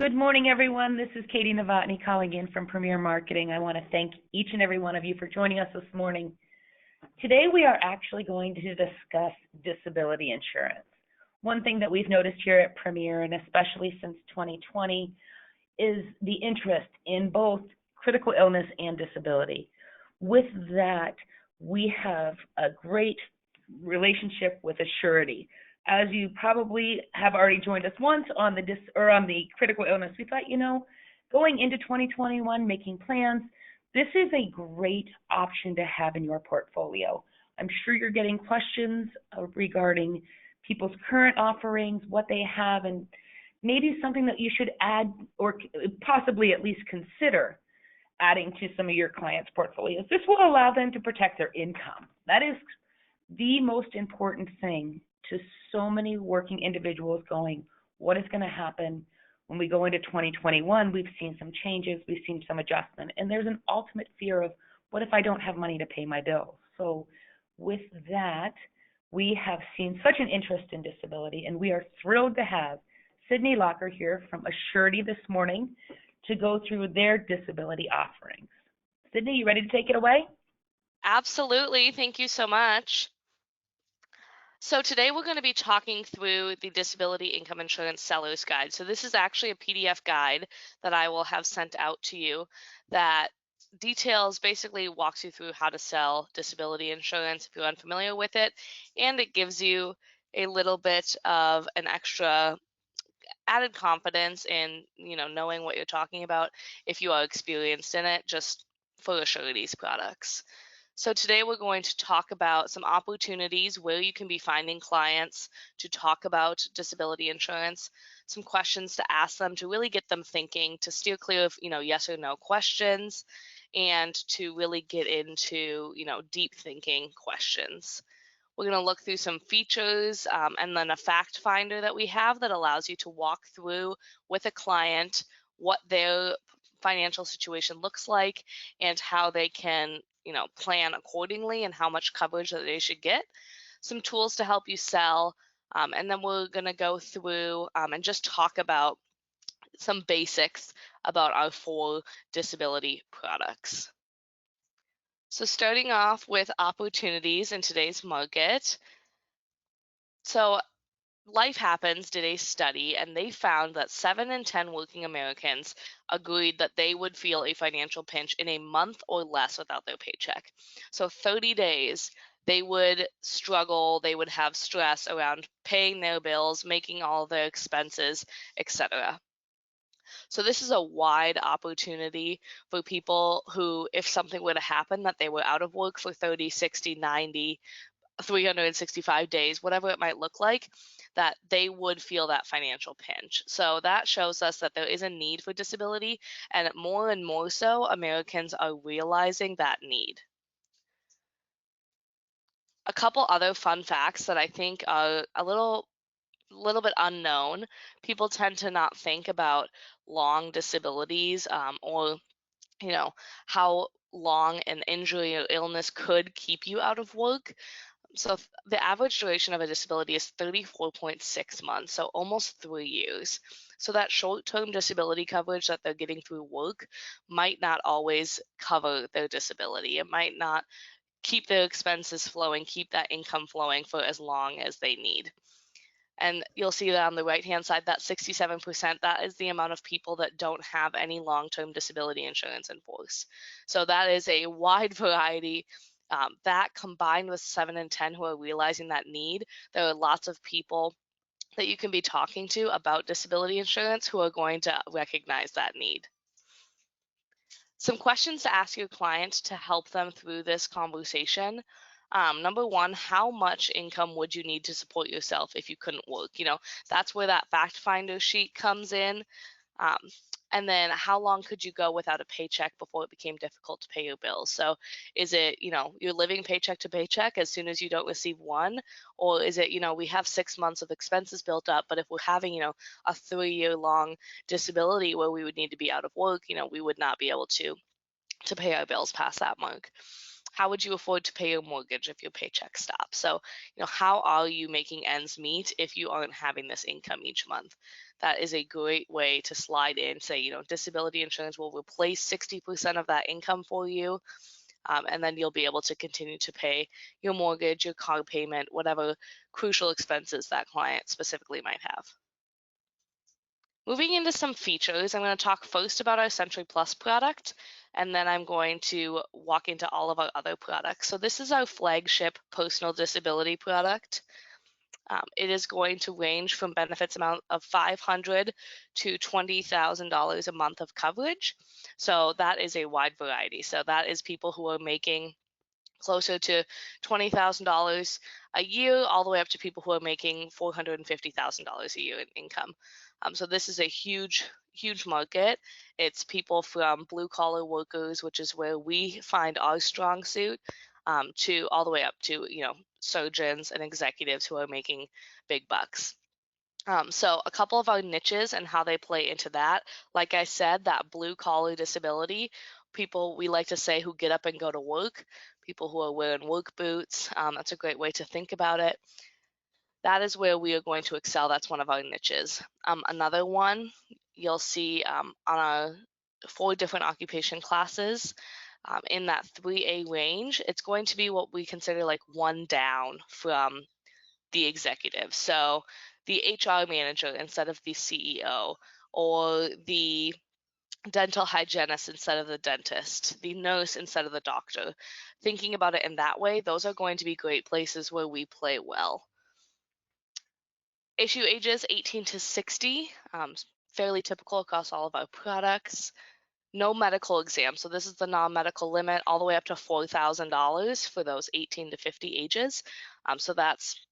Good morning, everyone. This is Katie Novotny calling in from Premier Marketing. I want to thank each and every one of you for joining us this morning. Today, we are actually going to discuss disability insurance. One thing that we've noticed here at Premier, and especially since 2020, is the interest in both critical illness and disability. With that, we have a great relationship with Assurity. As you probably have already joined us once on the critical illness, we thought, going into 2021, making plans, this is a great option to have in your portfolio. I'm sure you're getting questions regarding people's current offerings, what they have, and maybe something that you should add or possibly at least consider adding to some of your clients' portfolios. This will allow them to protect their income. That is the most important thing to so many working individuals going, what is going to happen when we go into 2021? We've seen some changes, we've seen some adjustment, and there's an ultimate fear of what if I don't have money to pay my bills? So with that, we have seen such an interest in disability, and we are thrilled to have Sydney Lacher here from Assurity this morning to go through their disability offerings. Sydney, you ready to take it away? Absolutely. Thank you so much. So today we're going to be talking through the Disability Income Insurance Seller's Guide. So this is actually a PDF guide that I will have sent out to you that basically walks you through how to sell disability insurance if you're unfamiliar with it, and it gives you a little bit of an extra added confidence in, knowing what you're talking about if you are experienced in it, just for Assurity's products. So today we're going to talk about some opportunities where you can be finding clients to talk about disability insurance, some questions to ask them to really get them thinking, to steer clear of, yes or no questions, and to really get into, deep thinking questions. We're going to look through some features and then a fact finder that we have that allows you to walk through with a client what their financial situation looks like and how they can, plan accordingly and how much coverage that they should get. Some tools to help you sell. And then we're going to go through and just talk about some basics about our 4 disability products. So starting off with opportunities in today's market. So Life Happens did a study and they found that 7 in 10 working Americans agreed that they would feel a financial pinch in a month or less without their paycheck. So 30 days, they would struggle, they would have stress around paying their bills, making all their expenses, etc. So this is a wide opportunity for people who, if something were to happen, that they were out of work for 30, 60, 90, 365 days, whatever it might look like, that they would feel that financial pinch. So that shows us that there is a need for disability, and more so, Americans are realizing that need. A couple other fun facts that I think are a little bit unknown. People tend to not think about long disabilities or how long an injury or illness could keep you out of work. So the average duration of a disability is 34.6 months, so almost 3 years. So that short-term disability coverage that they're getting through work might not always cover their disability. It might not keep their expenses flowing, keep that income flowing for as long as they need. And you'll see that on the right-hand side, that 67%, that is the amount of people that don't have any long-term disability insurance in force. So that is a wide variety. That combined with 7 in 10 who are realizing that need, there are lots of people that you can be talking to about disability insurance who are going to recognize that need. Some questions to ask your client to help them through this conversation. Number 1, how much income would you need to support yourself if you couldn't work? That's where that fact finder sheet comes in. And then how long could you go without a paycheck before it became difficult to pay your bills? So is it, you're living paycheck to paycheck as soon as you don't receive one? Or is it, we have 6 months of expenses built up, but if we're having, a 3-year long disability where we would need to be out of work, we would not be able to pay our bills past that mark. How would you afford to pay your mortgage if your paycheck stops? So, how are you making ends meet if you aren't having this income each month? that is a great way to slide in, say, disability insurance will replace 60% of that income for you. And then you'll be able to continue to pay your mortgage, your car payment, whatever crucial expenses that client specifically might have. Moving into some features, I'm going to talk first about our Century Plus product, and then I'm going to walk into all of our other products. So this is our flagship personal disability product. It is going to range from benefits amount of $500 to $20,000 a month of coverage. So that is a wide variety. So that is people who are making closer to $20,000 a year, all the way up to people who are making $450,000 a year in income. So this is a huge, huge market. It's people from blue collar workers, which is where we find our strong suit, to all the way up to surgeons and executives who are making big bucks. So a couple of our niches and how they play into that. Like I said, that blue collar disability, people we like to say who get up and go to work, people who are wearing work boots. That's a great way to think about it. That is where we are going to excel. That's one of our niches. Another one you'll see on our 4 different occupation classes. In that 3A range, it's going to be what we consider like one down from the executive. So the HR manager instead of the CEO, or the dental hygienist instead of the dentist, the nurse instead of the doctor. Thinking about it in that way, those are going to be great places where we play well. Issue ages 18 to 60, fairly typical across all of our products. No medical exam, so this is the non-medical limit, all the way up to $4,000 for those 18 to 50 ages. So that's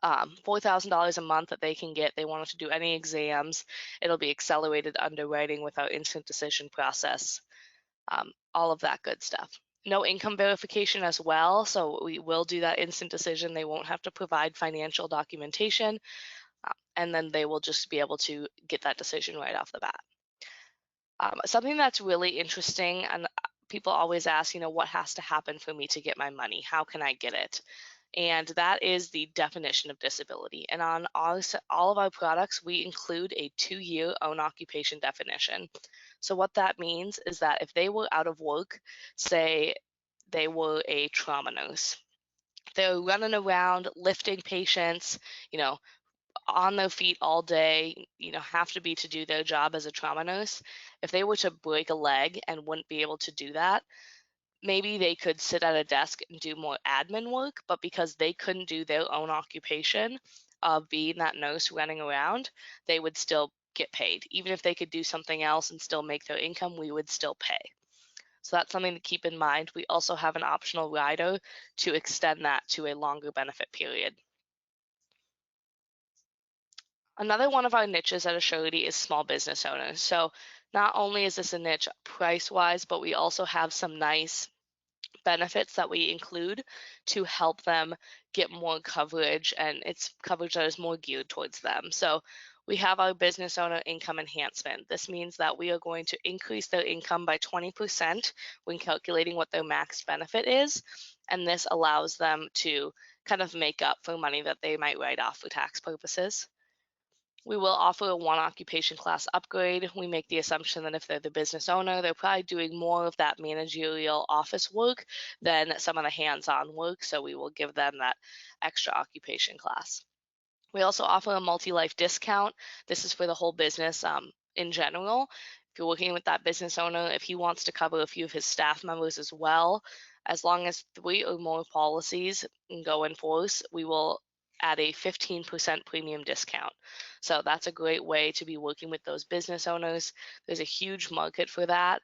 $4,000 a month that they can get. They want to do any exams. It'll be accelerated underwriting with our instant decision process, all of that good stuff. No income verification as well, so we will do that instant decision. They won't have to provide financial documentation, and then they will just be able to get that decision right off the bat. Something that's really interesting, and people always ask, what has to happen for me to get my money? How can I get it? And that is the definition of disability. And on all of our products, we include a 2-year own occupation definition. So what that means is that if they were out of work, say they were a trauma nurse, they're running around lifting patients, on their feet all day, have to be to do their job as a trauma nurse. If they were to break a leg and wouldn't be able to do that, maybe they could sit at a desk and do more admin work, but because they couldn't do their own occupation of being that nurse running around, they would still get paid. Even if they could do something else and still make their income, we would still pay. So that's something to keep in mind. We also have an optional rider to extend that to a longer benefit period. Another one of our niches at Assurity is small business owners. So not only is this a niche price-wise, but we also have some nice benefits that we include to help them get more coverage, and it's coverage that is more geared towards them. So we have our business owner income enhancement. This means that we are going to increase their income by 20% when calculating what their max benefit is, and this allows them to kind of make up for money that they might write off for tax purposes. We will offer a 1 occupation class upgrade. We make the assumption that if they're the business owner, they're probably doing more of that managerial office work than some of the hands-on work, so we will give them that extra occupation class. We also offer a multi-life discount. This is for the whole business in general. If you're working with that business owner, if he wants to cover a few of his staff members as well, as long as 3 or more policies go in force, we will at a 15% premium discount. So that's a great way to be working with those business owners. There's a huge market for that.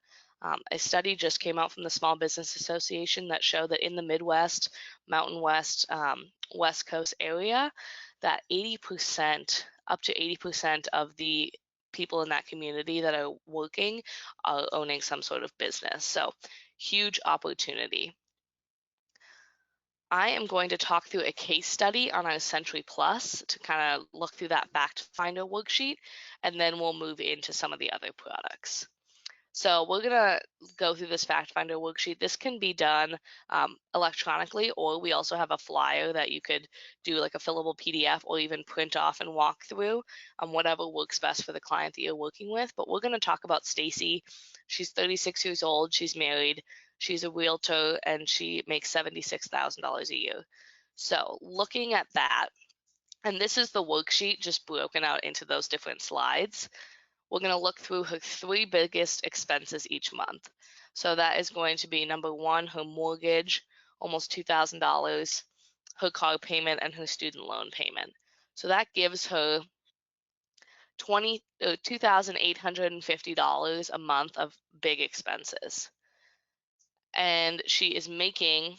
A study just came out from the Small Business Association that showed that in the Midwest, Mountain West, West Coast area, that 80%, up to 80% of the people in that community that are working are owning some sort of business. So huge opportunity. I am going to talk through a case study on our Century Plus to kind of look through that fact finder worksheet, and then we'll move into some of the other products. So we're gonna go through this fact finder worksheet. This can be done electronically, or we also have a flyer that you could do like a fillable PDF or even print off and walk through, whatever works best for the client that you're working with. But we're gonna talk about Stacy. She's 36 years old, she's married, she's a realtor, and she makes $76,000 a year. So looking at that, and this is the worksheet just broken out into those different slides. We're going to look through her 3 biggest expenses each month. So that is going to be number 1, her mortgage, almost $2,000, her car payment, and her student loan payment. So that gives her $2,850 a month of big expenses. And she is making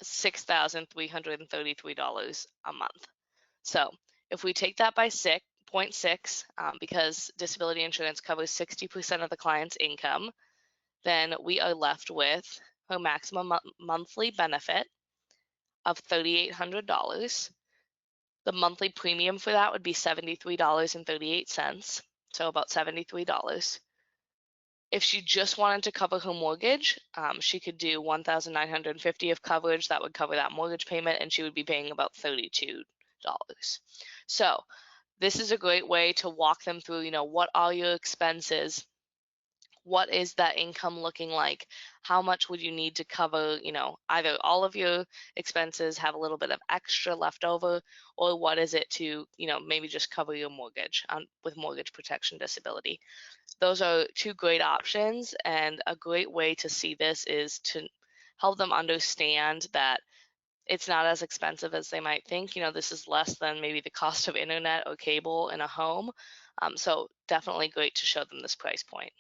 $6,333 a month. So if we take that by 0.6, because disability insurance covers 60% of the client's income, then we are left with her maximum monthly benefit of $3,800. The monthly premium for that would be $73.38, so about $73. If she just wanted to cover her mortgage, she could do $1,950 of coverage. That would cover that mortgage payment, and she would be paying about $32. So this is a great way to walk them through, what are your expenses? What is that income looking like? How much would you need to cover, either all of your expenses, have a little bit of extra left over, or what is it to, maybe just cover your mortgage with mortgage protection disability? Those are 2 great options, and a great way to see this is to help them understand that it's not as expensive as they might think. This is less than maybe the cost of internet or cable in a home. So definitely great to show them this price point.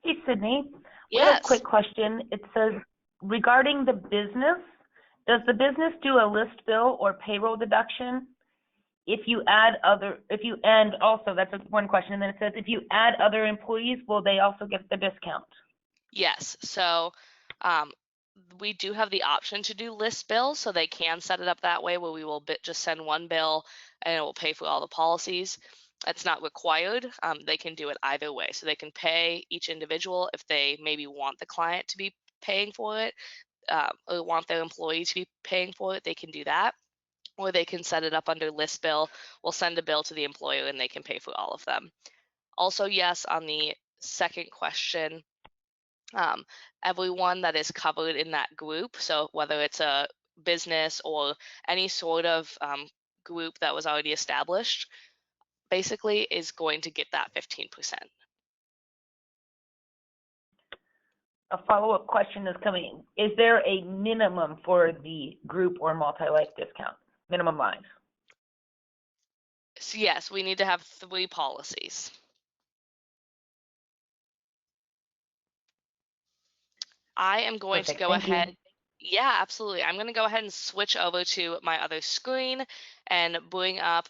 Hey, Sydney. We have a Yes. quick question. It says, regarding the business, does the business do a list bill or payroll deduction? And also, that's one question, and then it says, if you add other employees, will they also get the discount? Yes. So we do have the option to do list bills, so they can set it up that way where we will just send one bill and it will pay for all the policies. It's not required. They can do it either way. So they can pay each individual if they maybe want the client to be paying for it, or want their employee to be paying for it. They can do that. Or they can set it up under list bill. We'll send a bill to the employer and they can pay for all of them. Also, yes, on the second question, everyone that is covered in that group, so whether it's a business or any sort of group that was already established, basically is going to get that 15%. A follow-up question is coming. Is there a minimum for the group or multi-life discount? Minimum lives? So yes, we need to have 3 policies. I am going to Perfect. go Thank you. ahead. Yeah, absolutely. I'm going to go ahead and switch over to my other screen and bring up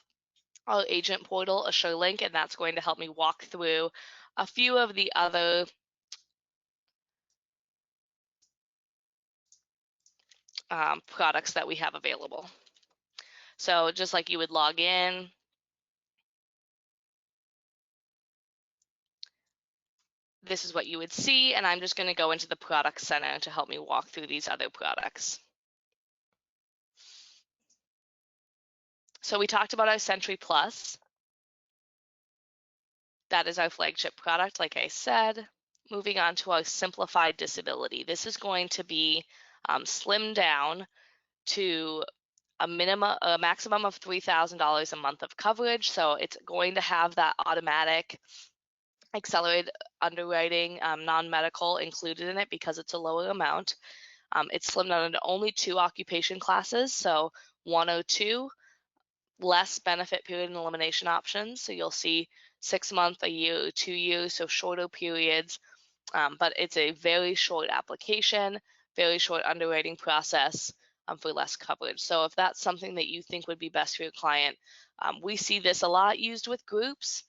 our agent portal, Assure Link, and that's going to help me walk through a few of the other products that we have available. So just like you would log in, this is what you would see, and I'm just going to go into the product center to help me walk through these other products. So we talked about our Century Plus. That is our flagship product, like I said. Moving on to our Simplified Disability. This is going to be slimmed down to a maximum of $3,000 a month of coverage. So it's going to have that automatic accelerated underwriting, non-medical included in it because it's a lower amount. It's slimmed down into only 2 occupation classes, so 102, less benefit period and elimination options. So you'll see 6 months, a year, or 2 years, so shorter periods. But it's a very short application, very short underwriting process for less coverage. So if that's something that you think would be best for your client, we see this a lot used with groups.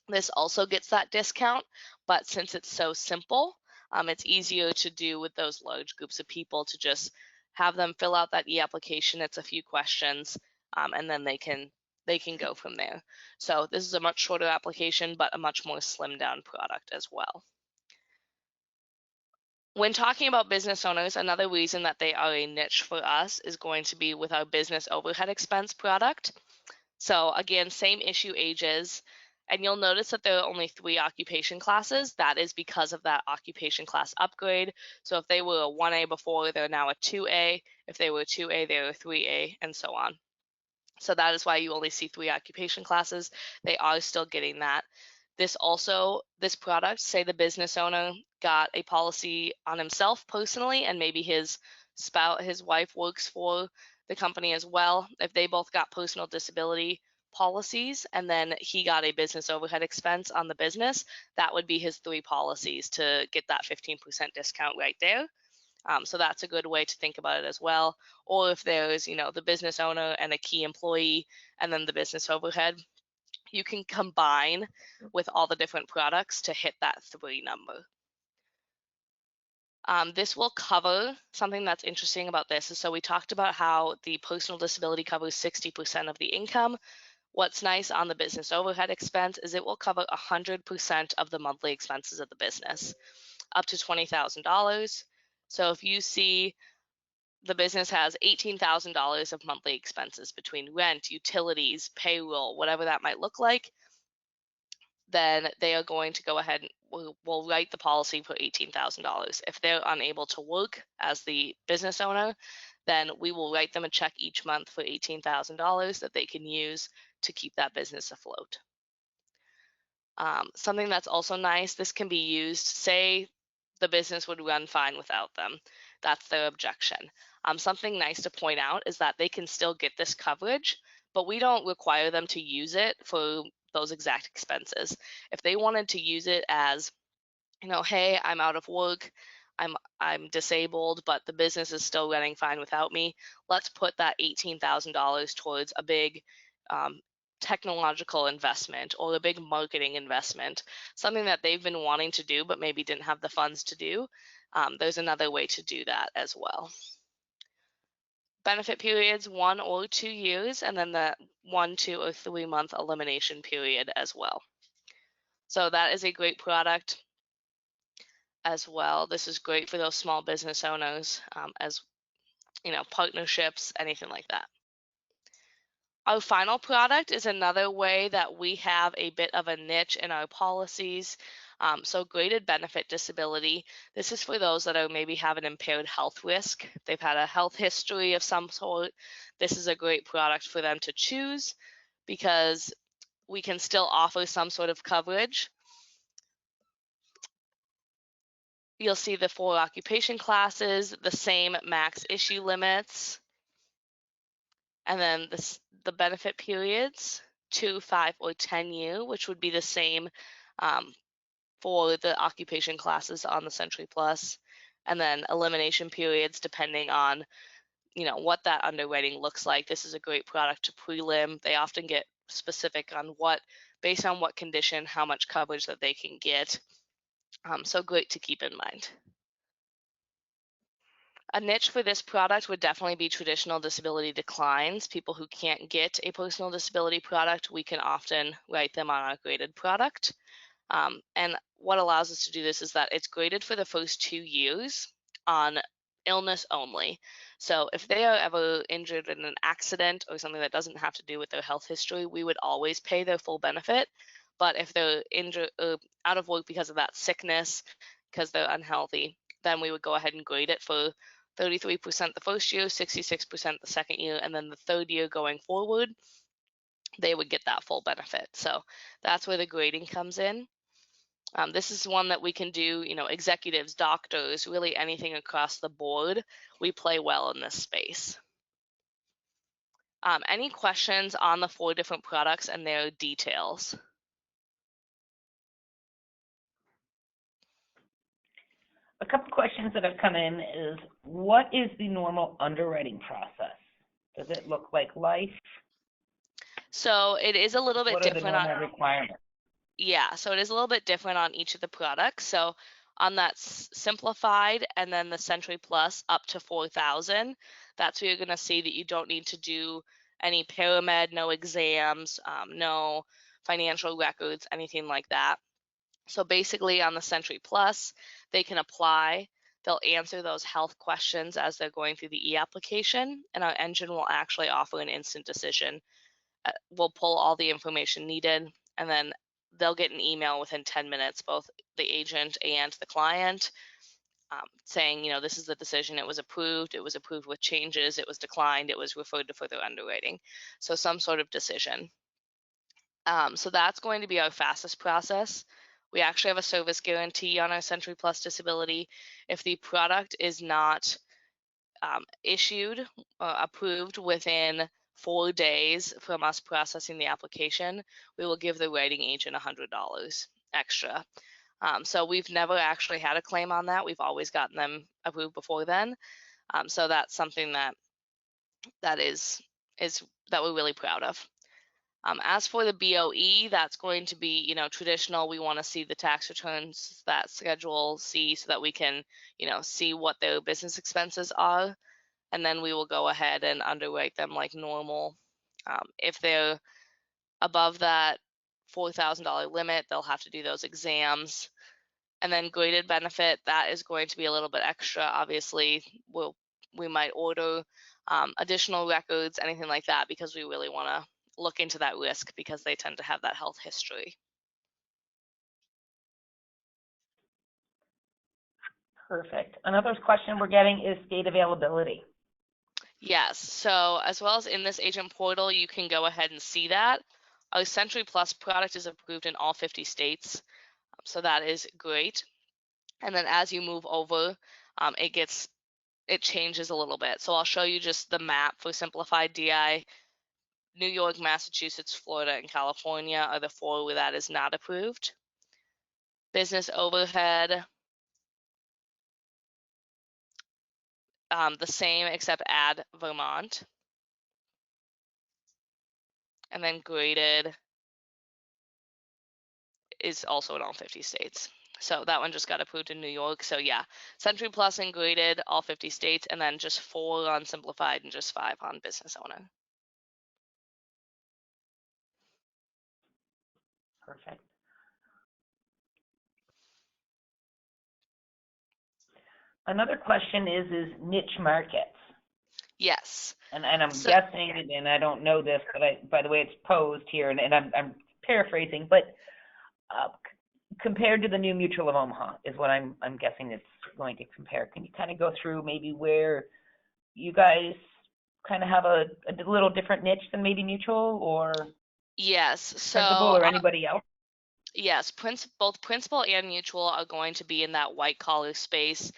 This also gets that discount, but since it's so simple, it's easier to do with those large groups of people to just have them fill out that e-application. It's a few questions, and then they can they can go from there. So this is a much shorter application, but a much more slimmed down product as well. When talking about business owners, another reason that they are a niche for us is going to be with our business overhead expense product. So again, same issue ages, and you'll notice that there are only 3 occupation classes. That is because of that occupation class upgrade. So if they were a 1A before, they're now a 2A. If they were a 2A, they're a 3A, and so on. So that is why you only see 3 occupation classes. They are still getting that. This product, say the business owner got a policy on himself personally, and maybe his wife works for the company as well. If they both got personal disability policies and then he got a business overhead expense on the business, that would be his 3 policies to get that 15% discount right there. So that's a good way to think about it as well. Or if there's, the business owner and a key employee and then the business overhead, you can combine with all the different products to hit that 3 number. This will cover something that's interesting about this. So we talked about how the personal disability covers 60% of the income. What's nice on the business overhead expense is it will cover 100% of the monthly expenses of the business, up to $20,000. So if you see the business has $18,000 of monthly expenses between rent, utilities, payroll, whatever that might look like, then they are going to go ahead and we'll write the policy for $18,000. If they're unable to work as the business owner, then we will write them a check each month for $18,000 that they can use to keep that business afloat. Something that's also nice, this can be used, say the business would run fine without them. That's their objection. Something nice to point out is that they can still get this coverage, but we don't require them to use it for those exact expenses. If they wanted to use it as, hey, I'm out of work, I'm disabled, but the business is still running fine without me, let's put that $18,000 towards a big technological investment or a big marketing investment, something that they've been wanting to do but maybe didn't have the funds to do. There's another way to do that as well. Benefit periods 1 or 2 years, and then the 1, 2, or 3 month elimination period as well. So that is a great product as well. This is great for those small business owners, as partnerships, anything like that. Our final product is another way that we have a bit of a niche in our policies. So graded benefit disability. This is for those that are maybe have an impaired health risk. If they've had a health history of some sort, this is a great product for them to choose because we can still offer some sort of coverage. You'll see the 4 occupation classes, the same max issue limits, and then the benefit periods, 2, 5, or 10 year, which would be the same for the occupation classes on the Century Plus, and then elimination periods depending on what that underwriting looks like. This is a great product to prelim. They often get specific on based on what condition, how much coverage that they can get. So great to keep in mind. A niche for this product would definitely be traditional disability declines. People who can't get a personal disability product, we can often write them on our graded product. And what allows us to do this is that it's graded for the first 2 years on illness only. So if they are ever injured in an accident or something that doesn't have to do with their health history, we would always pay their full benefit. But if they're injured out of work because of that sickness, because they're unhealthy, then we would go ahead and grade it for 33% the first year, 66% the second year, and then the third year going forward, they would get that full benefit. So that's where the grading comes in. This is one that we can do, executives, doctors, really anything across the board. We play well in this space. Any questions on the 4 different products and their details? A couple questions that have come in is, what is the normal underwriting process? Does it look like life? So it is a little bit different. What are the normal requirements? Yeah, so it is a little bit different on each of the products. So on that Simplified and then the Century Plus up to 4,000, that's where you're going to see that you don't need to do any paramed, no exams, no financial records, anything like that. So basically on the Century Plus, they can apply. They'll answer those health questions as they're going through the e-application, and our engine will actually offer an instant decision. We'll pull all the information needed, and then they'll get an email within 10 minutes, both the agent and the client, saying, this is the decision. It was approved with changes, it was declined, it was referred to further underwriting. So some sort of decision. So that's going to be our fastest process. We actually have a service guarantee on our Century Plus Disability. If the product is not issued or approved within 4 days from us processing the application, we will give the writing agent $100 extra. So we've never actually had a claim on that. We've always gotten them approved before then. So that's something that we're really proud of. As for the BOE, that's going to be, traditional. We want to see the tax returns, that Schedule C, so that we can, see what their business expenses are. And then we will go ahead and underwrite them like normal. If they're above that $4,000 limit, they'll have to do those exams. And then graded benefit, that is going to be a little bit extra. Obviously, we might order additional records, anything like that, because we really want to look into that risk because they tend to have that health history. Perfect. Another question we're getting is state availability. Yes, so as well as in this agent portal, you can go ahead and see that. Our Century Plus product is approved in all 50 states, so that is great. And then as you move over, it changes a little bit. So I'll show you just the map for Simplified DI. New York, Massachusetts, Florida, and California are the 4 where that is not approved. Business overhead, the same except add Vermont. And then graded is also in all 50 states. So that one just got approved in New York. So yeah, Century Plus and graded, all 50 states, and then just 4 on Simplified and just 5 on business owner. Perfect. Another question is niche markets. Yes. And I'm guessing, and I don't know this, but by the way it's posed here, and I'm paraphrasing, but compared to the new Mutual of Omaha is what I'm guessing it's going to compare. Can you kind of go through maybe where you guys kind of have a little different niche than maybe Mutual or yes, Principal or anybody else? Yes, both Principal and Mutual are going to be in that white collar space.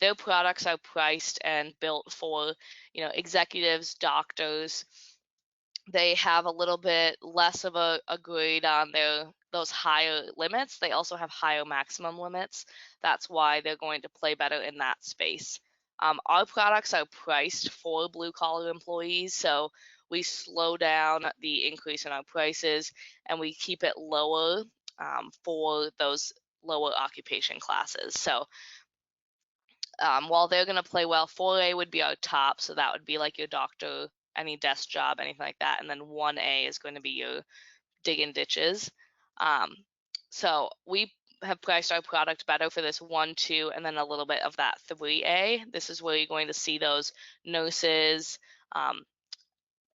Their products are priced and built for, executives, doctors. They have a little bit less of a grade on those higher limits. They also have higher maximum limits. That's why they're going to play better in that space. Our products are priced for blue collar employees, so we slow down the increase in our prices and we keep it lower for those lower occupation classes. So while they're going to play well, 4A would be our top, so that would be like your doctor, any desk job, anything like that, and then 1A is going to be your digging ditches. So we have priced our product better for this 1, 2, and then a little bit of that 3A. This is where you're going to see those nurses,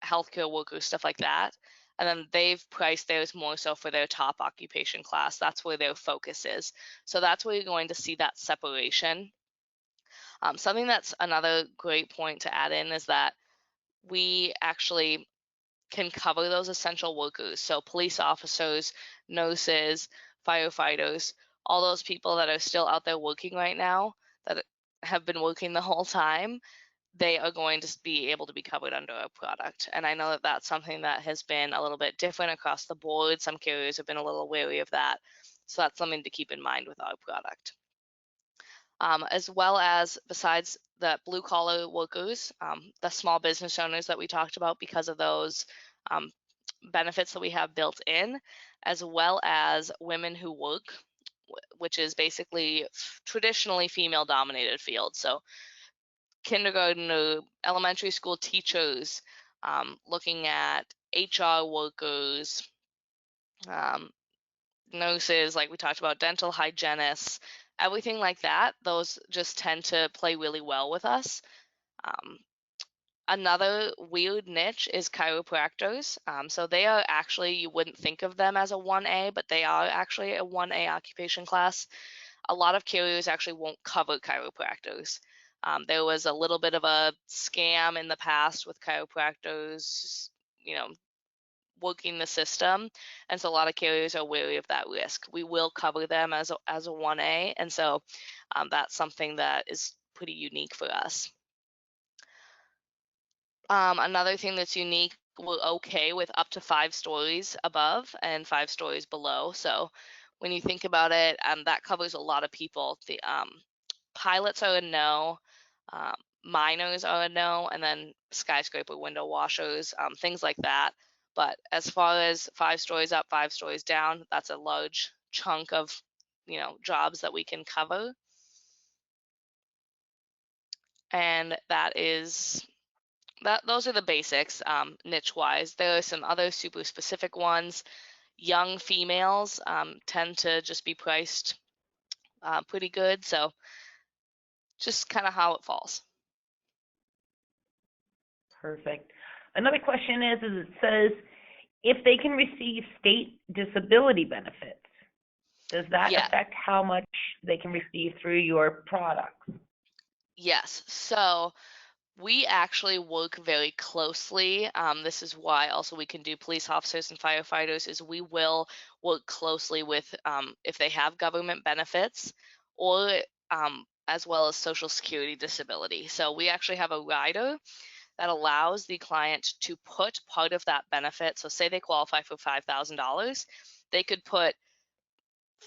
healthcare workers, stuff like that. And then they've priced theirs more so for their top occupation class. That's where their focus is. So that's where you're going to see that separation. Something that's another great point to add in is that we actually can cover those essential workers. So police officers, nurses, firefighters, all those people that are still out there working right now that have been working the whole time, they are going to be able to be covered under our product. And I know that that's something that has been a little bit different across the board. Some carriers have been a little wary of that. So that's something to keep in mind with our product. As well as, besides the blue collar workers, the small business owners that we talked about because of those benefits that we have built in, as well as women who work, which is basically traditionally female dominated fields. So kindergarten or elementary school teachers, looking at HR workers, nurses, like we talked about, dental hygienists, everything like that. Those just tend to play really well with us. Um, Another weird niche is chiropractors. So they are actually, you wouldn't think of them as a 1A, but they are actually a 1A occupation class. A lot of carriers actually won't cover chiropractors. There was a little bit of a scam in the past with chiropractors, you know, working the system, and so a lot of carriers are wary of that risk. We will cover them as a 1A, and so that's something that is pretty unique for us. Another thing that's unique, we're okay with up to 5 stories above and 5 stories below. So when you think about it, that covers a lot of people. The pilots are a no, um, miners are a no, and then skyscraper window washers, things like that. But as far as 5 stories up, 5 stories down, that's a large chunk of jobs that we can cover. And that is that those are the basics, niche wise. There are some other super specific ones. Young females tend to just be priced pretty good, so just kind of how it falls. Perfect. Another question is it says if they can receive state disability benefits, does that Yeah. affect how much they can receive through your products? Yes. So we actually work very closely. This is why also we can do police officers and firefighters, is we will work closely with if they have government benefits, or as well as Social Security disability. So we actually have a rider that allows the client to put part of that benefit. So say they qualify for $5,000, they could put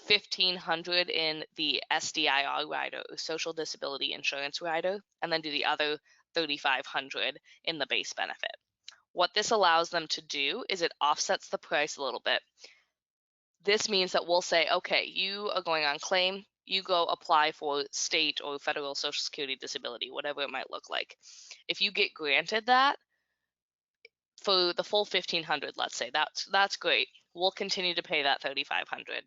1,500 in the SDIR rider, or Social Disability Insurance rider, and then do the other 3,500 in the base benefit. What this allows them to do is it offsets the price a little bit. This means that we'll say, okay, you are going on claim, you go apply for state or federal Social Security disability, whatever it might look like. If you get granted that for the full 1,500, let's say, that's great. We'll continue to pay that 3,500.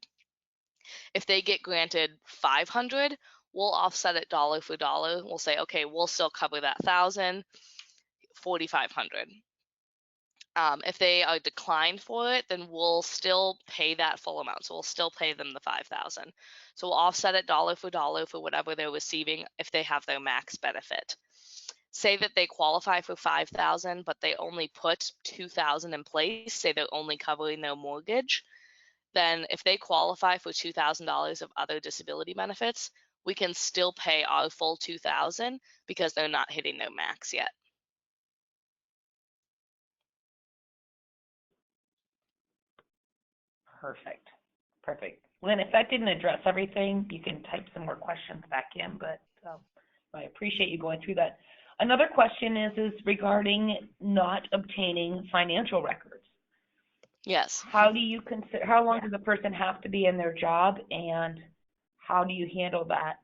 If they get granted 500, we'll offset it dollar for dollar. We'll say, okay, we'll still cover that 1,000, 4,500. If they are declined for it, then we'll still pay that full amount. So we'll still pay them the 5,000. So we'll offset it dollar for whatever they're receiving if they have their max benefit. Say that they qualify for 5,000, but they only put 2,000 in place. Say they're only covering their mortgage. Then if they qualify for $2,000 of other disability benefits, we can still pay our full 2,000 because they're not hitting their max yet. Perfect. Perfect. Lynn, if that didn't address everything, you can type some more questions back in, but I appreciate you going through that. Another question is regarding not obtaining financial records. Yes. How do you consider, how long does a person have to be in their job, and how do you handle that?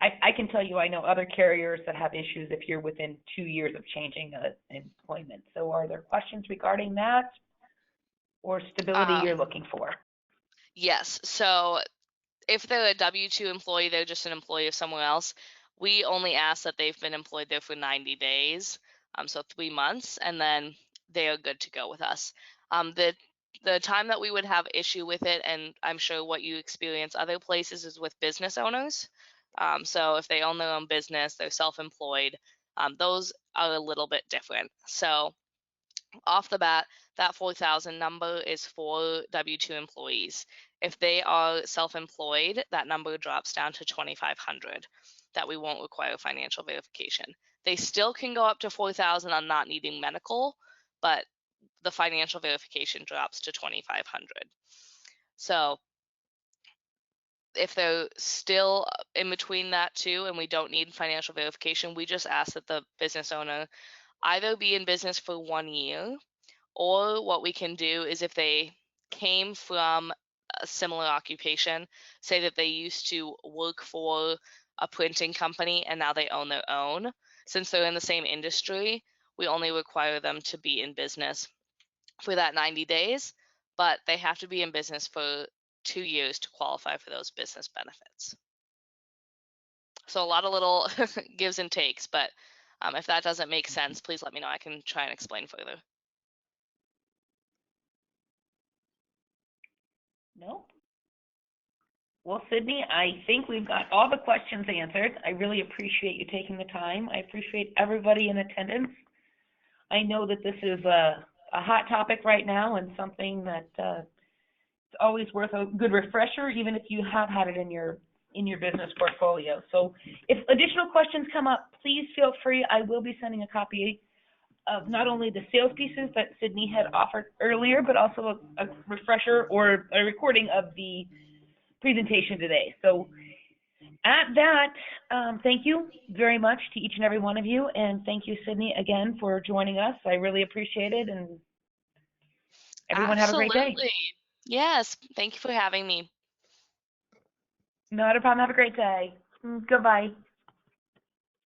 I can tell you I know other carriers that have issues if you're within 2 years of changing employment. So are there questions regarding that, or stability you're looking for? Yes. So if they're a W-2 employee, they're just an employee of somewhere else. We only ask that they've been employed there for 90 days, so 3 months, and then they are good to go with us. The time that we would have issue with it, and I'm sure what you experience other places, is with business owners. So if they own their own business, they're self-employed, those are a little bit different. So off the bat, that 4,000 number is for W-2 employees. If they are self-employed, that number drops down to 2,500, that we won't require financial verification. They still can go up to 4,000 on not needing medical, but the financial verification drops to 2,500. So if they're still in between that too, and we don't need financial verification, we just ask that the business owner either be in business for 1 year, or what we can do is if they came from a similar occupation, say that they used to work for a printing company and now they own their own, since they're in the same industry, we only require them to be in business for that 90 days, but they have to be in business for 2 years to qualify for those business benefits. So a lot of little gives and takes, but if that doesn't make sense, please let me know. I can try and explain further. No? Well, Sydney, I think we've got all the questions answered. I really appreciate you taking the time. I appreciate everybody in attendance. I know that this is a hot topic right now and something that it's always worth a good refresher, even if you have had it in your business portfolio. So if additional questions come up, please feel free. I will be sending a copy of not only the sales pieces that Sydney had offered earlier, but also a refresher or a recording of the presentation today. So at that, thank you very much to each and every one of you, and thank you, Sydney, again for joining us. I really appreciate it, and everyone have a great day. Absolutely. Yes. Thank you for having me. Not a problem. Have a great day. Goodbye.